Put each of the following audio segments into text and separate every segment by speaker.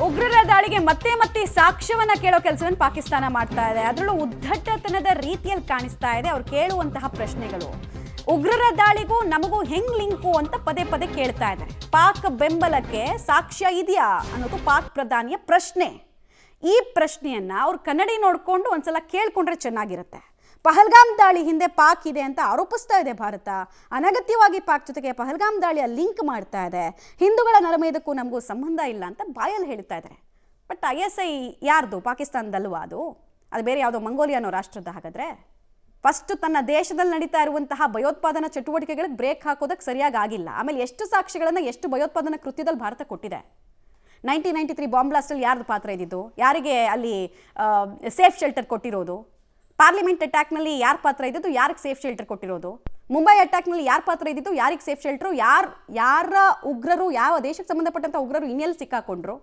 Speaker 1: ಉಗ್ರರ ದಾಳಿಗೆ ಮತ್ತೆ ಮತ್ತೆ ಸಾಕ್ಷ್ಯವನ್ನ ಕೇಳೋ ಕೆಲಸವನ್ನು ಪಾಕಿಸ್ತಾನ ಮಾಡ್ತಾ ಇದೆ. ಅದರಲ್ಲೂ ಉದ್ದಟತನದ ರೀತಿಯಲ್ಲಿ ಕಾಣಿಸ್ತಾ ಇದೆ ಅವ್ರು ಕೇಳುವಂತಹ ಪ್ರಶ್ನೆಗಳು. ಉಗ್ರರ ದಾಳಿಗೂ ನಮಗೂ ಹೆಂಗ್ ಲಿಂಕು ಅಂತ ಪದೇ ಪದೇ ಕೇಳ್ತಾ ಇದ್ದಾರೆ. ಪಾಕ್ ಬೆಂಬಲಕ್ಕೆ ಸಾಕ್ಷ್ಯ ಇದೆಯಾ ಅನ್ನೋದು ಪಾಕ್ ಪ್ರಧಾನಿಯ ಪ್ರಶ್ನೆ. ಈ ಪ್ರಶ್ನೆಯನ್ನ ಅವ್ರು ಕನ್ನಡಿ ನೋಡ್ಕೊಂಡು ಒಂದ್ಸಲ ಕೇಳ್ಕೊಂಡ್ರೆ ಚೆನ್ನಾಗಿರುತ್ತೆ. ಪಹಲ್ಗಾಮ್ ದಾಳಿ ಹಿಂದೆ ಪಾಕ್ ಇದೆ ಅಂತ ಆರೋಪಿಸ್ತಾ ಇದೆ ಭಾರತ. ಅನಗತ್ಯವಾಗಿ ಪಾಕ್ ಜೊತೆಗೆ ಪಹಲ್ಗಾಮ್ ದಾಳಿಯ ಲಿಂಕ್ ಮಾಡ್ತಾ ಇದೆ. ಹಿಂದೂಗಳ ನರಮೇಧಕ್ಕೂ ನಮಗೂ ಸಂಬಂಧ ಇಲ್ಲ ಅಂತ ಬಾಯಲ್ಲಿ ಹೇಳ್ತಾ ಇದ್ದಾರೆ. ಬಟ್ ISI ಯಾರ್ದು? ಪಾಕಿಸ್ತಾನದಲ್ವಾ ಅದು ಬೇರೆ ಯಾವುದೋ ಮಂಗೋಲಿಯಾ ಅನ್ನೋ ರಾಷ್ಟ್ರದ? ಹಾಗಾದ್ರೆ ಫಸ್ಟ್ ತನ್ನ ದೇಶದಲ್ಲಿ ನಡೀತಾ ಇರುವಂತಹ ಭಯೋತ್ಪಾದನಾ ಚಟುವಟಿಕೆಗಳಿಗೆ ಬ್ರೇಕ್ ಹಾಕೋದಕ್ಕೆ ಸರಿಯಾಗಿ ಆಗಿಲ್ಲ. ಆಮೇಲೆ ಎಷ್ಟು ಸಾಕ್ಷಿಗಳನ್ನು ಎಷ್ಟು ಭಯೋತ್ಪಾದನಾ ಕೃತ್ಯದಲ್ಲಿ ಭಾರತ ಕೊಟ್ಟಿದೆ. 1993 ಬಾಂಬ್ ಬ್ಲಾಸ್ಟಲ್ಲಿ ಯಾರ್ದು ಪಾತ್ರ ಇದ್ದಿದ್ದು? ಯಾರಿಗೆ ಅಲ್ಲಿ ಸೇಫ್ ಶೆಲ್ಟರ್ ಕೊಟ್ಟಿರೋದು? ಪಾರ್ಲಿಮೆಂಟ್ ಅಟ್ಯಾಕ್ನಲ್ಲಿ ಯಾರ ಪಾತ್ರ ಇದ್ದಿದ್ದು? ಯಾರಿಗೆ ಸೇಫ್ ಶೆಲ್ಟರ್ ಕೊಟ್ಟಿರೋದು? ಮುಂಬೈ ಅಟ್ಯಾಕ್ನಲ್ಲಿ ಯಾರ ಪಾತ್ರ ಇದ್ದಿದ್ದು? ಯಾರಿಗೆ ಸೇಫ್ ಶೆಲ್ಟರು? ಯಾರ ಉಗ್ರರು, ಯಾವ ದೇಶಕ್ಕೆ ಸಂಬಂಧಪಟ್ಟಂಥ ಉಗ್ರರು ಇನ್ನೆಲ್ಲಿ ಸಿಕ್ಕಾಕೊಂಡ್ರು?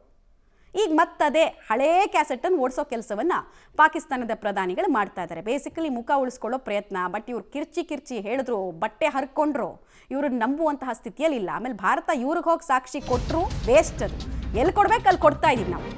Speaker 1: ಈಗ ಮತ್ತದೇ ಹಳೇ ಕ್ಯಾಸೆಟನ್ನು ಓಡಿಸೋ ಕೆಲಸವನ್ನು ಪಾಕಿಸ್ತಾನದ ಪ್ರಧಾನಿಗಳು ಮಾಡ್ತಾ ಇದ್ದಾರೆ. ಬೇಸಿಕಲಿ ಮುಖ ಉಳಿಸ್ಕೊಳ್ಳೋ ಪ್ರಯತ್ನ. ಬಟ್ ಇವ್ರು ಕಿರ್ಚಿ ಹೇಳಿದ್ರು, ಬಟ್ಟೆ ಹರ್ಕೊಂಡ್ರು, ಇವರು ನಂಬುವಂತಹ ಸ್ಥಿತಿಯಲ್ಲಿ ಇಲ್ಲ. ಆಮೇಲೆ ಭಾರತ ಇವ್ರಿಗೆ ಹೋಗಿ ಸಾಕ್ಷಿ ಕೊಟ್ಟರು ವೇಸ್ಟ್. ಅದು ಎಲ್ಲಿ ಕೊಡ್ಬೇಕು ಅಲ್ಲಿ ಕೊಡ್ತಾ ಇದೀವಿ ನಾವು.